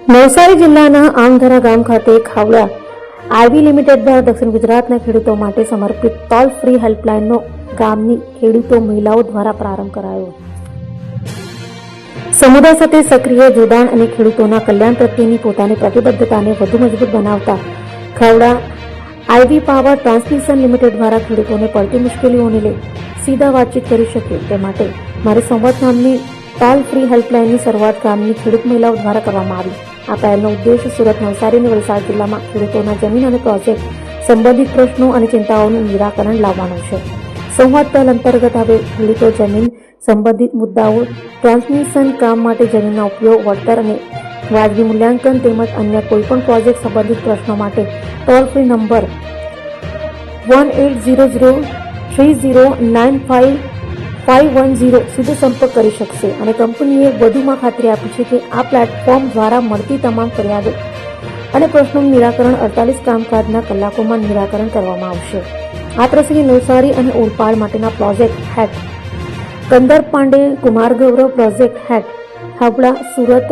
નવસારી જિલ્લાના આમધરા ગામ ખાતે ખાવડા આઈવી લિમિટેડ દ્વારા દક્ષિણ ગુજરાતના ખેડૂતો માટે સમર્પિત ટોલ ફ્રી હેલ્પલાઇનનો ગામની ખેડૂતો મહિલાઓ દ્વારા પ્રારંભ કરાયો। સમુદાય સાથે સક્રિય જોડાણ અને ખેડૂતોના કલ્યાણ પ્રત્યેની પોતાની પ્રતિબદ્ધતાને વધુ મજબૂત બનાવતા ખાવડા આઈવી પાવર ટ્રાન્સમિશન લિમિટેડ દ્વારા ખેડૂતોને પડતી મુશ્કેલીઓને લઈ સીધા વાતચીત કરી શકે તે માટે મારી સંવાદ નામની ટોલ ફ્રી હેલ્પલાઇનની શરૂઆત ગામની ખેડૂત મહિલાઓ દ્વારા કરવામાં આવી। આ પહેલનો ઉદ્દેશ સુરત, નવસારી અને વલસાડ જિલ્લામાં ખેડૂતોના જમીન અને પ્રોજેક્ટ સંબંધિત પ્રશ્નો અને ચિંતાઓનું નિરાકરણ લાવવાનો છે। સંવાદ પહેલ અંતર્ગત હવે ખેડૂતો જમીન સંબંધિત મુદ્દાઓ, ટ્રાન્સમિશન કામ માટે જમીનના ઉપયોગ, વળતર અને વાજબી મૂલ્યાંકન તેમજ અન્ય કોઈપણ પ્રોજેક્ટ સંબંધિત પ્રશ્નો માટે ટોલ ફ્રી નંબર 1800309510 સીધો સંપર્ક કરી શકશે અને કંપનીએ વધુમાં ખાતરી આપી છે કે આ પ્લેટફોર્મ દ્વારા મળતી તમામ ફરિયાદો અને પ્રશ્નોનું નિરાકરણ 48 કામકાજના કલાકોમાં નિરાકરણ કરવામાં આવશે। આ પ્રસંગે નવસારી અને ઓલપાડ માટેના પ્રોજેક્ટ હેડ કંદર પાંડે, કુમાર ગૌરવ, પ્રોજેક્ટ હેડ હાવડા સુરત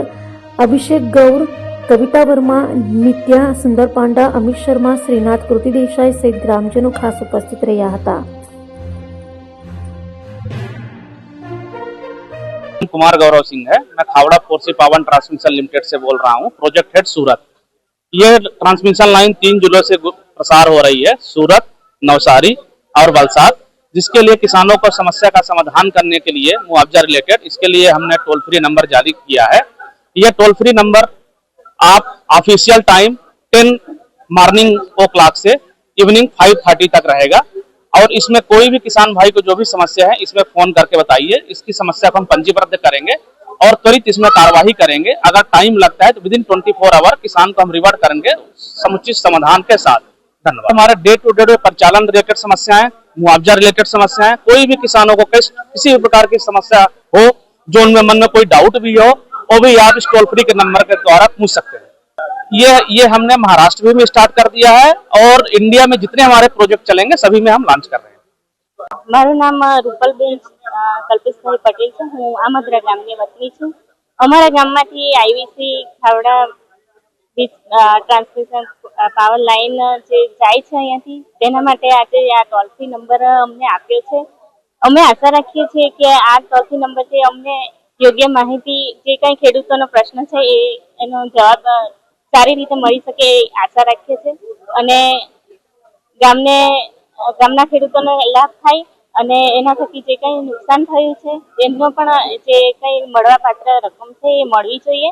અભિષેક ગૌર, કવિતા વર્મા, નિત્યા સુંદર પાંડા, અમિત શર્મા, શ્રીનાથ, કૃતિ દેસાઈ સહિત ગ્રામજનો ખાસ ઉપસ્થિત રહ્યા હતા। कुमार गौरव सिंह है। मैं खावड़ा फोर्सी पावर ट्रांसमिशन लिमिटेड से बोल रहा हूँ, प्रोजेक्ट हेड सूरत। ये ट्रांसमिशन लाइन 3 जिलों से प्रसार हो रही है, सूरत, नवसारी और वलसाड, जिसके लिए किसानों को समस्या का समाधान करने के लिए मुआवजा रिलेटेड इसके लिए हमने टोल फ्री नंबर जारी किया है। यह टोल फ्री नंबर आप ऑफिशियल टाइम 10 मॉर्निंग o'clock से इवनिंग 5:30 तक रहेगा और इसमें कोई भी किसान भाई को जो भी समस्या है इसमें फोन करके बताइए। इसकी समस्या को हम पंजीबद्ध करेंगे और त्वरित इसमें कार्यवाही करेंगे। अगर टाइम लगता है तो विदिन 24 आवर किसान को हम रिवर्ट करेंगे समुचित समाधान के साथ। धन्यवाद। हमारे डे टू डे परिचालन रिलेटेड समस्याएं, मुआवजा रिलेटेड समस्याएं, कोई भी किसानों को किसी भी प्रकार की समस्या हो, जो उनमें मन में कोई डाउट भी हो, वो भी आप इस टोल फ्री के नंबर के द्वारा पूछ सकते हैं। ये हमने महाराष्ट्र में भी स्टार्ट कर दिया है और इंडिया में जितने हमारे प्रोजेक्ट चलेंगे सभी में हम लॉन्च कर रहे हैं। મારું નામ રૂપલબેન કલ્પેશભાઈ પટેલ છે। હું આમદરા ગામની વતની છું। અમારા ગામમાંથી આઈવીસી ખાવડા ટ્રાન્સમિશન પાવર લાઈન જે જાય છે અહીંયાથી તેના માટે આજે આ ટોલ ફ્રી નંબર અમને આપ્યો છે। અમે આશા રાખીએ છીએ કે આ ટોલ ફ્રી નંબરથી અમને યોગ્ય માહિતી, જે કંઈ ખેડૂતોનો પ્રશ્ન છે એનો જવાબ સારી રીતે મળી શકે એ આશા રાખીએ છીએ અને ગામના ખેડૂતોને લાભ થાય અને એના થકી જે કંઈ નુકસાન થયું છે એમનો પણ જે કંઈ મળવાપાત્ર રકમ છે એ મળવી જોઈએ।